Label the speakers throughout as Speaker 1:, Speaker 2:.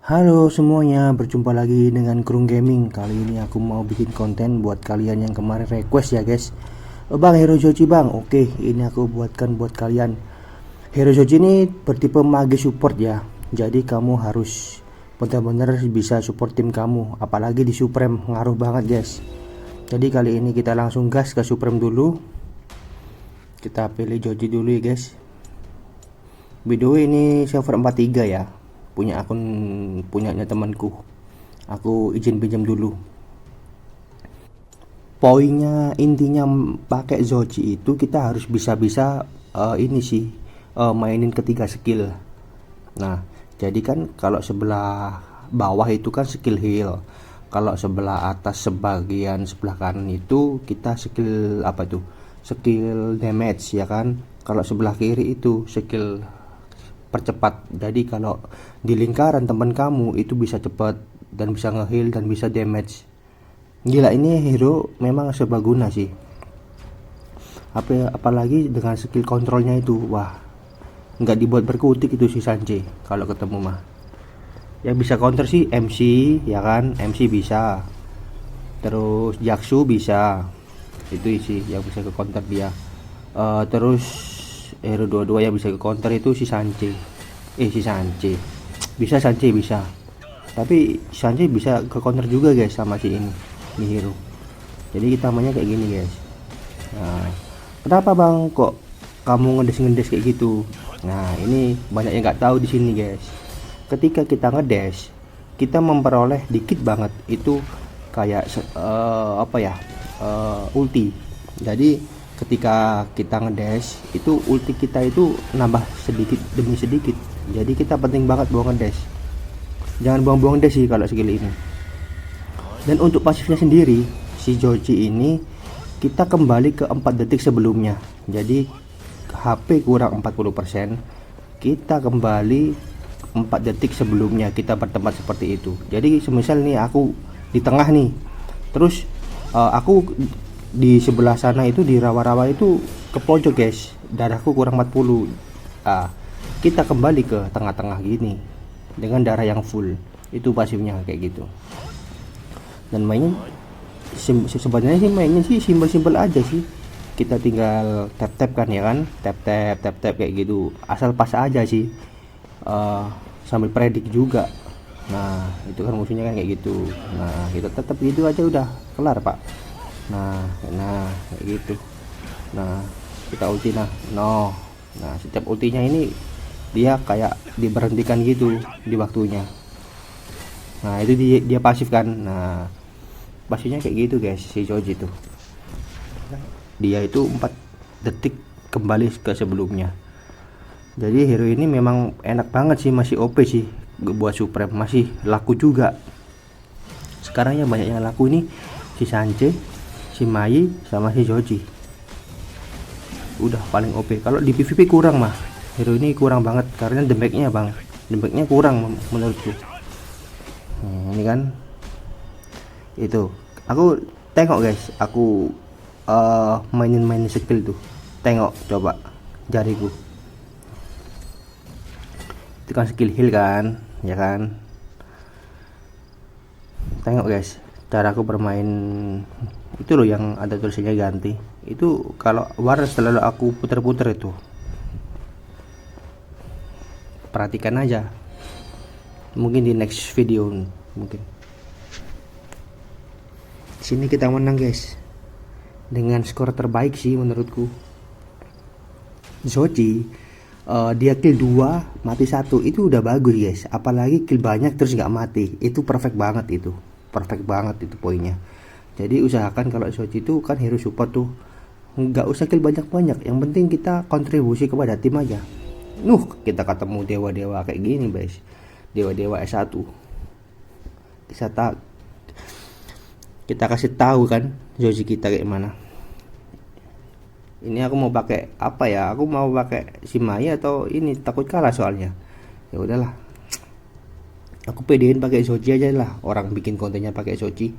Speaker 1: Halo semuanya, berjumpa lagi dengan Krung Gaming. Kali ini aku mau bikin konten buat kalian yang kemarin request ya guys. Bang, Hero Joji bang. Oke, ini aku buatkan buat kalian. Hero Joji ini bertipe mage support ya. Jadi kamu harus benar-benar bisa support tim kamu. Apalagi di Supreme, ngaruh banget guys. Jadi kali ini kita langsung gas ke Supreme dulu. Kita pilih Joji dulu ya guys. Video ini server 43 ya, punya akun punyanya temanku. Aku izin pinjam dulu. Poinnya intinya pakai Zoji itu kita harus bisa-bisa ini sih, mainin ketiga skill. Nah, jadi kan kalau sebelah bawah itu kan skill heal. Kalau sebelah atas sebagian sebelah kanan itu kita skill apa tuh? Skill damage ya kan. Kalau sebelah kiri itu skill percepat. Jadi kalau di lingkaran teman kamu itu bisa cepat dan bisa ngeheal dan bisa damage. Gila, ini hero memang serbaguna sih. Apalagi dengan skill kontrolnya itu, wah, nggak dibuat berkutik itu si Sanjay kalau ketemu mah. Yang bisa counter sih MC ya kan, MC bisa. Terus Jaksu bisa. Itu sih yang bisa ke counter dia. Terus hero dua-dua yang bisa ke counter itu si Sanjay. Si Sanjay. Bisa Sanjay bisa. Tapi Sanjay bisa ke counter juga guys sama si ini hero. Jadi kita mainnya kayak gini guys. Nah, kenapa bang kok kamu ngedes kayak gitu? Nah, ini banyak yang nggak tahu di sini guys. Ketika kita ngedes, kita memperoleh dikit banget itu kayak apa ya, ulti. Jadi ketika kita ngedes itu ulti kita itu nambah sedikit demi sedikit. Jadi kita penting banget buang ngedes. Jangan buang-buang des sih kalau skill ini. Dan untuk pasifnya sendiri, si Joji ini kita kembali ke 4 detik sebelumnya. Jadi HP kurang 40%, kita kembali 4 detik sebelumnya kita bertempat seperti itu. Jadi semisal nih aku di tengah nih, terus aku di sebelah sana itu di rawa-rawa itu ke pojok guys, darahku kurang 40. Kita kembali ke tengah-tengah gini dengan darah yang full. Itu pasifnya kayak gitu. Dan mainnya sebenarnya sih mainnya sih simpel-simpel aja sih. Kita tinggal tap-tap kan ya kan, tap-tap kayak gitu, asal pas aja sih. Sambil predik juga. Nah itu kan musuhnya kan kayak gitu. Nah kita tetap gitu aja udah kelar pak. Nah kayak gitu. Nah kita ulti nah setiap ultinya ini dia kayak diberhentikan gitu di waktunya. Nah itu dia pasif kan. Nah pasifnya kayak gitu guys si Joji tuh. Dia itu 4 detik kembali ke sebelumnya. Jadi hero ini memang enak banget sih, masih OP sih buat Supreme, masih laku juga. Sekarang yang banyak yang laku ini si Sanjay, si Mai, sama si Joji. Udah paling OP. Kalau di PvP kurang mah. Hero ini kurang banget karena damage-nya bang. Damage-nya kurang menurutku. Ini kan. Itu. Aku tengok guys, aku mainin skill tuh. Tengok coba jariku. Itu kan skill heal kan, ya kan. Tengok guys, cara aku bermain itu loh yang ada tulisannya ganti. Itu kalau war selalu aku puter-puter itu. Perhatikan aja. Mungkin di next video mungkin. Sini kita menang guys. Dengan skor terbaik sih menurutku. Zoji dia kill 2 mati 1 itu udah bagus guys, apalagi kill banyak terus nggak mati, itu perfect banget itu poinnya. Jadi usahakan kalau Zoji itu kan hero support tuh nggak usah kill banyak-banyak, yang penting kita kontribusi kepada tim aja. Kita ketemu dewa-dewa kayak gini guys, dewa-dewa S1 kita kasih tahu kan Zoji kita kayak mana. Ini aku mau pakai apa ya? Aku mau pakai si Maya atau ini, takut kalah soalnya. Ya udahlah. Aku pedein pakai Zoji aja lah. Orang bikin kontennya pakai Zoji.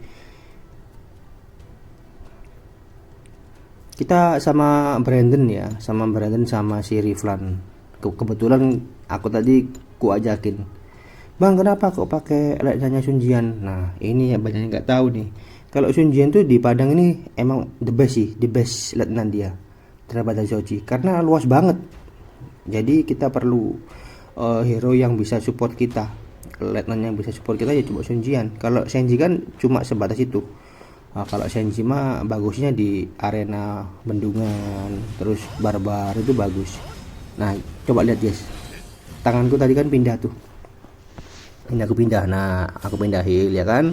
Speaker 1: Kita sama Brandon ya, sama si Riflan. Kebetulan aku tadi ku ajakin Bang, kenapa kok pakai letnanya Sunjian? Nah, ini yang banyak yang nggak tahu nih. Kalau Sunjian tuh di Padang ini emang the best sih, the best letnan dia daripada Zoji karena luas banget. Jadi kita perlu hero yang bisa support kita. Letnan yang bisa support kita ya cuma Sunjian. Kalau Senji kan cuma sebatas itu. Nah, kalau Senji mah bagusnya di arena bendungan, terus barbar itu bagus. Nah, coba lihat guys. Tanganku tadi kan pindah tuh. Ini aku pindah, nah aku pindah heal ya kan,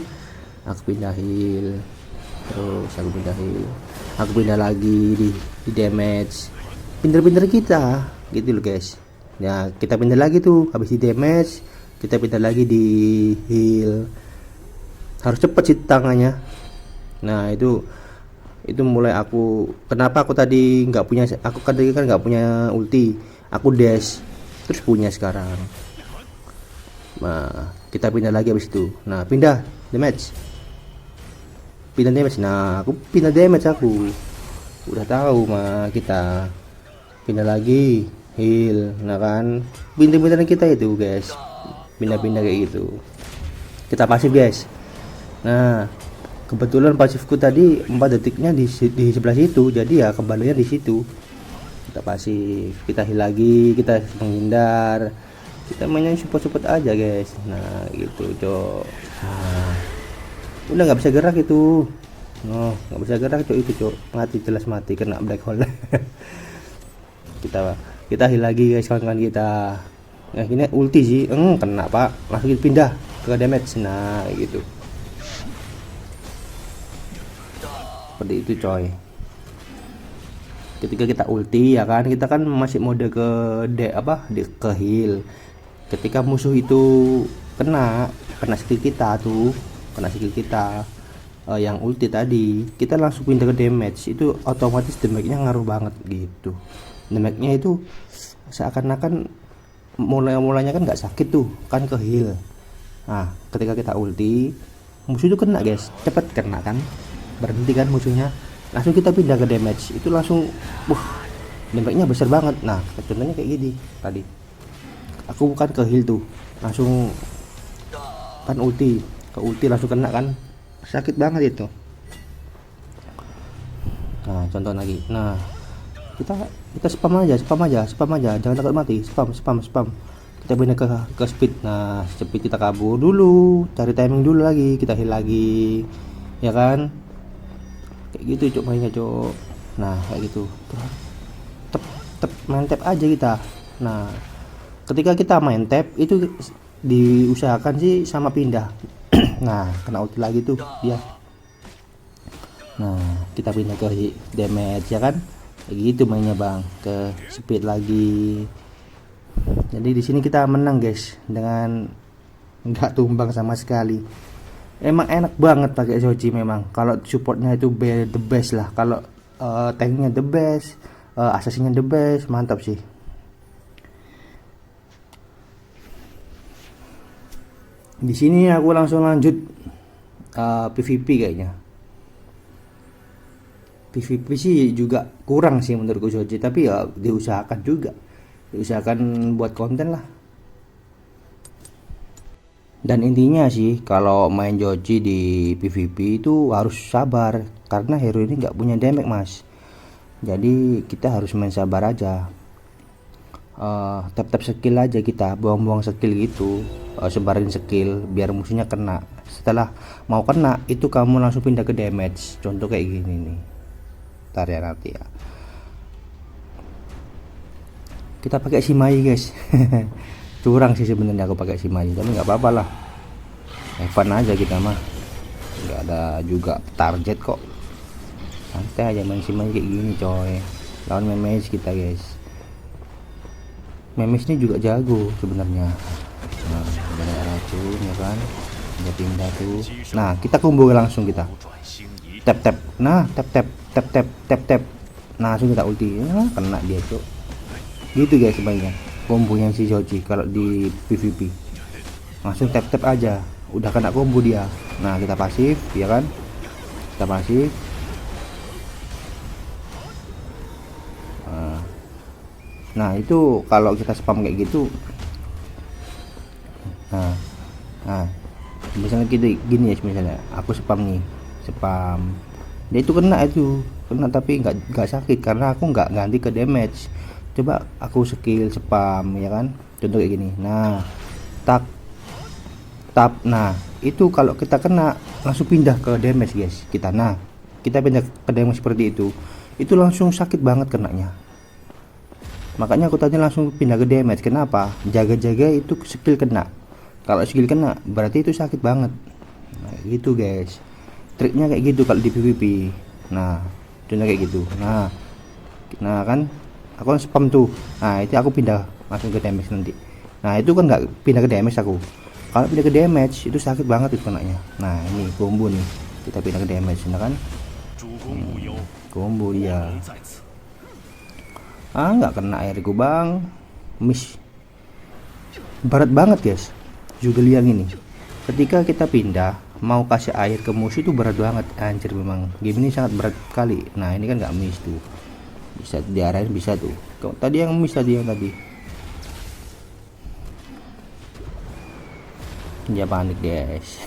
Speaker 1: aku pindah heal, terus aku pindah heal, aku pindah lagi di damage. Pinter-pinter kita gitu loh guys. Ya kita pindah lagi tuh, habis di damage kita pindah lagi di heal. Harus cepet sih tangannya. Nah itu mulai kenapa aku tadi nggak punya, aku tadi kan nggak punya ulti, aku dash terus punya sekarang. Nah, kita pindah lagi habis itu. Nah, pindah damage. Pindah damage. Nah, aku pindah damage aku. Udah tahu mah kita. Pindah lagi heal, nah kan. Pindah-pindahan kita itu, guys. Pindah-pindah kayak gitu. Kita pasif, guys. Nah, kebetulan pasifku tadi 4 detiknya di sebelah situ. Jadi ya kembalinya di situ. Kita pasif, kita heal lagi, kita menghindar. Kita mainnya support aja guys. Nah gitu cok. Nah, udah nggak bisa gerak itu. No, nggak bisa gerak cok itu cok. Mati, jelas mati, kena black hole. kita heal lagi guys kawan-kawan kita. Nah ini ulti sih, kena pak. Langsung pindah ke damage. Nah gitu. Seperti itu coy. Ketika kita ulti ya kan, kita kan masih mode ke ke heal. Ketika musuh itu kena skill kita tuh, kena skill kita yang ulti tadi, kita langsung pindah ke damage. Itu otomatis damage-nya ngaruh banget gitu. Damage-nya itu seakan-akan mulanya kan nggak sakit tuh kan, ke heal. Nah ketika kita ulti, musuh itu kena guys, cepet kena kan, berhenti kan musuhnya, langsung kita pindah ke damage. Itu langsung damage-nya besar banget. Nah contohnya kayak gini tadi, aku bukan ke heal tuh, langsung kan ulti langsung kena kan, sakit banget itu. Nah contoh lagi, nah kita spam aja, jangan takut mati, spam. Kita pindah ke speed. Nah speed kita kabur dulu, cari timing dulu lagi, kita heal lagi ya kan, kayak gitu cok mainnya cok. Nah kayak gitu, main tap aja kita. Nah ketika kita main tap itu diusahakan sih sama pindah. Nah kena ulti lagi tuh dia. Nah kita pindah ke damage ya kan, kayak gitu mainnya bang, ke speed lagi. Jadi di sini kita menang guys dengan nggak tumbang sama sekali. Emang enak banget pakai Zoji memang. Kalau supportnya itu the best lah. Kalau tanknya the best, assassinnya the best, mantap sih. Di sini aku langsung lanjut PVP kayaknya. PVP sih juga kurang sih menurutku Zoji, tapi ya diusahakan buat konten lah. Dan intinya sih kalau main Zoji di PVP itu harus sabar, karena hero ini nggak punya damage mas. Jadi kita harus main sabar aja. Tap skill aja, kita buang-buang skill gitu, sebarin skill biar musuhnya kena. Setelah mau kena itu kamu langsung pindah ke damage. Contoh kayak gini nih, ntar ya nanti ya. Kita pakai Simai guys. Curang sih sebenarnya aku pakai Simai, tapi nggak apa-apa lah, Evan aja kita mah, nggak ada juga target kok, santai aja main Simai kayak gini coy. Lawan Memes kita guys, Memes ini juga jago sebenarnya. Nah banyak racun ya kan, udah pindah tuh. Nah kita combo langsung, kita tap, nah tap, nah langsung kita ulti, nah, kena dia tuh gitu guys. Sebenarnya combo yang si Zoji kalau di PVP langsung tap aja udah kena combo dia. Nah kita pasif ya kan, kita pasif. Nah itu kalau kita spam kayak gitu, nah Misalnya kita gini ya, misalnya aku spam nih, spam, dia itu kena tapi nggak sakit karena aku nggak ganti ke damage. Coba aku skill spam ya kan, contoh kayak gini, nah tak tap, nah itu kalau kita kena langsung pindah ke damage guys kita. Nah kita pindah ke damage seperti itu langsung sakit banget kenanya. Makanya aku tadi langsung pindah ke damage. Kenapa? Jaga-jaga itu skill kena. Kalau skill kena berarti itu sakit banget. Nah, gitu guys. Triknya kayak gitu kalau di PvP. Nah, contoh kayak gitu. Nah kan aku kan spam tuh. Nah, itu aku pindah langsung ke damage nanti. Nah, itu kan nggak pindah ke damage aku. Kalau pindah ke damage itu sakit banget itu kenanya. Nah, ini combo nih. Kita pindah ke damage, nah kan? Combo dia. Nggak kena airku bang, miss, berat banget guys. Juga liang ini ketika kita pindah mau kasih air ke musuh itu berat banget, anjir memang game ini sangat berat kali. Nah ini kan nggak miss tuh, bisa diarahin, bisa tuh. Tadi yang miss tadi dia panik guys.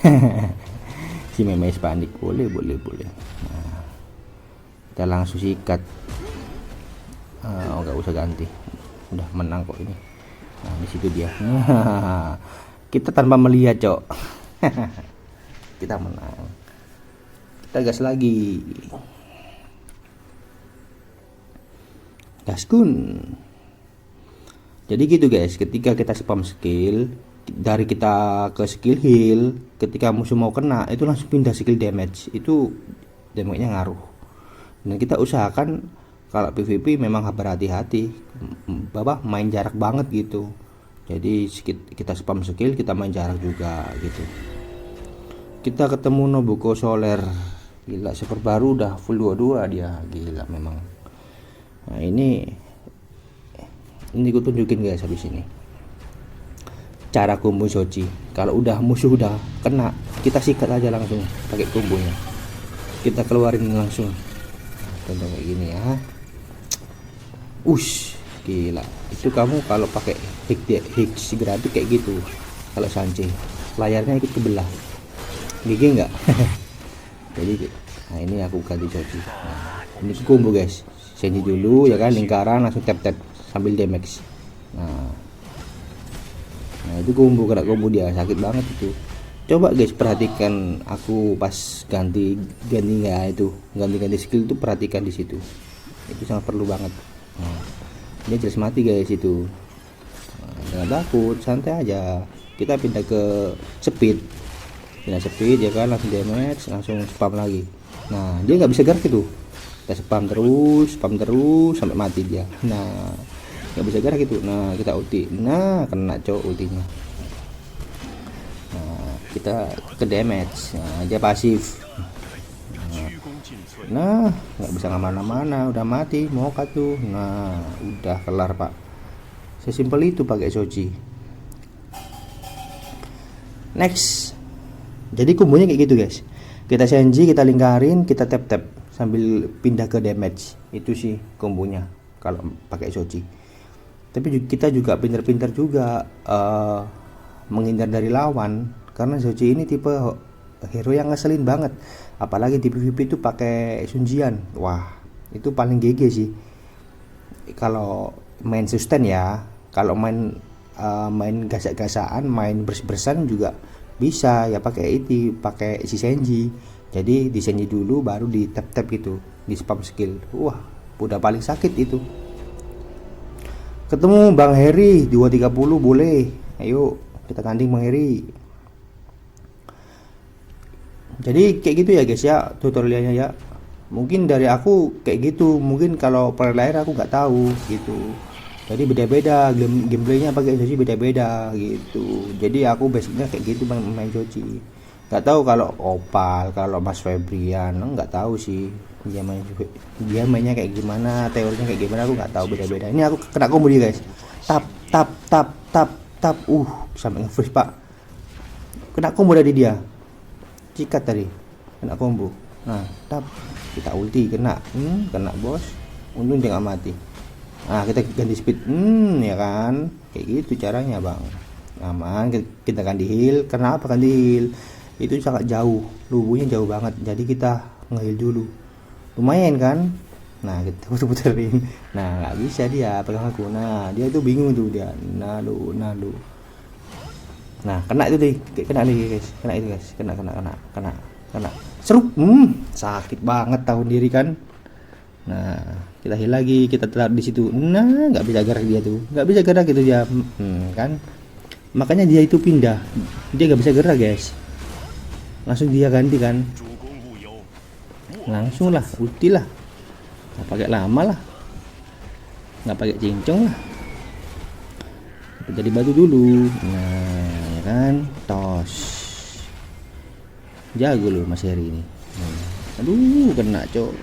Speaker 1: Si memes panik, boleh. Nah, kita langsung sikat. Nggak usah ganti, udah menang kok ini. Nah di situ dia. Kita tanpa melihat cok. Kita menang, kita gas lagi, gaskun. Jadi gitu guys, ketika kita spam skill, dari kita ke skill heal, ketika musuh mau kena itu langsung pindah skill damage, itu damage-nya ngaruh. Dan kita usahakan kalau PvP memang berhati-hati, main jarak banget gitu. Jadi kita spam skill, kita main jarak juga gitu. Kita ketemu Nobuko Soler, gila, server baru udah full 22 dia, gila memang. Nah ini gue tunjukin guys habis ini cara combo Shoji. Kalau udah musuh udah kena, kita sikat aja langsung pakai kombonya, kita keluarin langsung. Contoh kayak gini ya. Gila, itu kamu kalau pakai hix grafik kayak gitu, kalau Sanche layarnya ikut kebelah, GG nggak? Jadi nah ini aku ganti Shoji. Nah, ini combo guys, Senji dulu ya kan, lingkaran langsung tap sambil damage. Nah itu combo, kena combo dia sakit banget itu. Coba guys perhatikan aku pas ganti skill itu, perhatikan di situ, itu sangat perlu banget. Nah, dia jelas mati guys itu. Nah, jangan takut, santai aja. Kita pindah ke speed ya kan, langsung damage, langsung spam lagi. Nah dia nggak bisa gerak itu, kita spam terus sampai mati dia. Nah nggak bisa gerak itu. Nah kita ulti, nah kena cowok ultinya. Nah kita ke damage, nah dia pasif. Nah nggak bisa kemana-mana, udah mati mau tuh. Nah udah kelar pak, sesimpel itu pakai Shoji. Next, jadi kombonya kayak gitu guys, kita Senji, kita lingkarin, kita tap sambil pindah ke damage. Itu sih kombonya kalau pakai Shoji. Tapi kita juga pinter-pinter juga menghindar dari lawan, karena Shoji ini tipe hero yang ngeselin banget, apalagi di PvP itu pakai Sunjian. Wah itu paling GG sih kalau main sustain ya. Kalau main gasak-gasaan, main bersih-bersan juga bisa ya, pakai si Senji. Jadi di Senji dulu baru di tap gitu, di spam skill. Wah udah paling sakit itu. Ketemu Bang Heri 230 boleh, ayo kita tanding Bang Heri. Jadi kayak gitu ya guys ya tutorialnya ya. Mungkin dari aku kayak gitu, mungkin kalau player lain aku nggak tahu gitu. Jadi beda-beda gameplaynya pakai Shoji, beda-beda gitu. Jadi aku basicnya kayak gitu main Shoji. Nggak tahu kalau Opal, kalau Mas Febrian, nggak tahu sih dia mainnya kayak gimana, teorinya kayak gimana aku nggak tahu, beda-beda. Ini aku kena combo dia guys, tap sampai nge-freeze pak, kena combo dari dia, cikat tadi kena combo. Nah tap, kita ulti kena bos, untung dia nggak mati. Nah kita ganti speed, ya kan, kayak gitu caranya bang. aman. Kita kan di heal. Kenapa kan di heal? Itu sangat jauh, lubunya jauh banget, jadi kita nge-heal dulu, lumayan kan. Nah kita puter-puterin, nah nggak bisa dia pegang aku. Nah dia itu bingung tuh dia, nalu. Nah kena itu deh, kena nih guys, kena itu guys, kena seruk. Sakit banget tahu diri kan. Nah kita heal lagi, kita taruh di situ. Nah nggak bisa gerak dia tuh, nggak bisa gerak gitu dia. Kan makanya dia itu pindah, dia nggak bisa gerak guys. Langsung dia ganti kan, langsung lah ulti lah, nggak pakai lama lah, nggak pakai cincong lah, jadi batu dulu. Nah ya kan, tos jago loh Mas Heri ini. Aduh kena cok,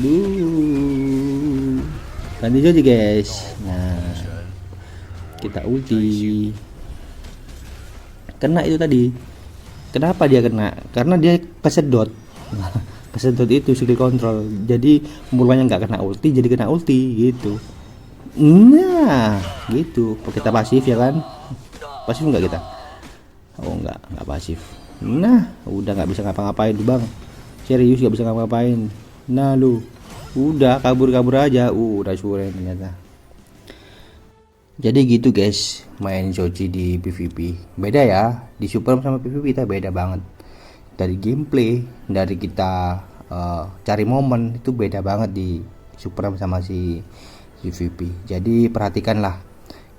Speaker 1: aduh ganti aja guys. Nah kita ulti, kena itu tadi. Kenapa dia kena? Karena dia kesedot. Kesedot itu skill control. Jadi mulanya nggak kena ulti, jadi kena ulti gitu. Nah, gitu. Kita pasif ya kan? Pasif nggak kita? Oh nggak pasif. Nah, udah nggak bisa ngapa-ngapain tuh bang. Serius nggak bisa ngapa-ngapain. Nah lu, udah kabur aja. Udah sure ternyata. Jadi gitu guys, main Joji di PvP beda ya. Di Supreme sama PvP kita beda banget. Dari gameplay, dari kita cari momen itu beda banget di Supreme sama si PvP. Jadi perhatikanlah.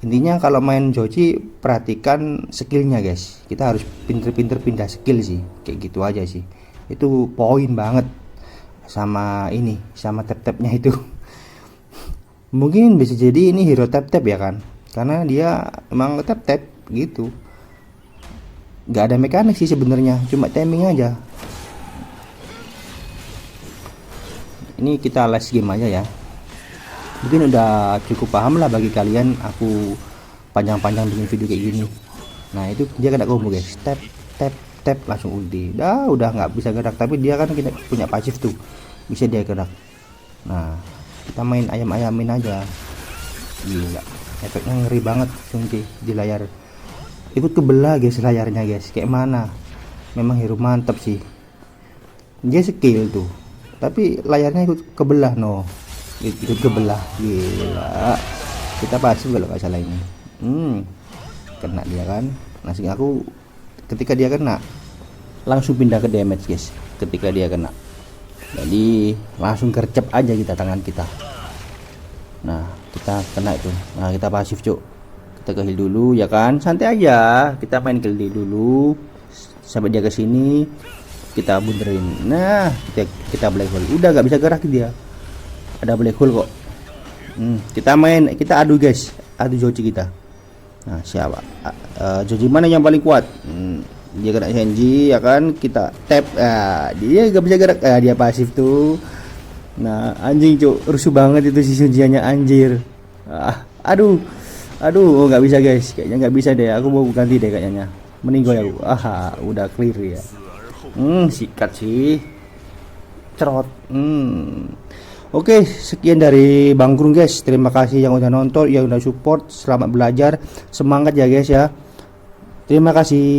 Speaker 1: Intinya kalau main Joji perhatikan skillnya guys. Kita harus pinter-pinter pindah skill sih. Kayak gitu aja sih. Itu poin banget sama ini, sama tap-tapnya itu. Mungkin bisa jadi ini hero tap-tap ya kan, karena dia emang tap-tap gitu, nggak ada mekanik sih sebenarnya, cuma timing aja. Ini kita les game aja ya, mungkin udah cukup paham lah bagi kalian aku panjang-panjang bikin video kayak gini. Nah itu dia kena combo guys, tap langsung ulti, udah nggak bisa gerak, tapi dia kan kita punya pasif tuh, bisa dia gerak. Nah kita main ayam-ayamin aja, gila efeknya ngeri banget sungguh di layar. Ikut kebelah guys layarnya guys, kayak mana, memang hero mantap sih, dia skill tuh tapi layarnya ikut kebelah. Ikut kebelah, gila. Kita pasif kalau nggak salah ini. Kena dia kan, langsung aku ketika dia kena langsung pindah ke damage guys. Ketika dia kena, jadi langsung gercep aja kita tangan kita. Nah kita kena itu, nah kita pasif cuk, kita ke heal dulu ya kan, santai aja, kita main kill dulu sampai dia ke sini, kita bunderin. Nah kita black hole, udah nggak bisa gerak dia, ada black hole kok. Kita main, kita adu guys, adu Joji kita. Nah siapa Joji mana yang paling kuat? Dia kena Senji ya kan, kita tap, dia gak bisa gerak, dia pasif tuh. Nah anjing cuk, rusuh banget itu si Senjianya anjir. Aduh nggak bisa guys, kayaknya nggak bisa deh, aku mau ganti deh kayaknya, meninggal ya aku. Udah clear ya. Sikat sih cerot. Oke, sekian dari Bang Grung guys, terima kasih yang udah nonton, yang udah support, selamat belajar, semangat ya guys ya, terima kasih.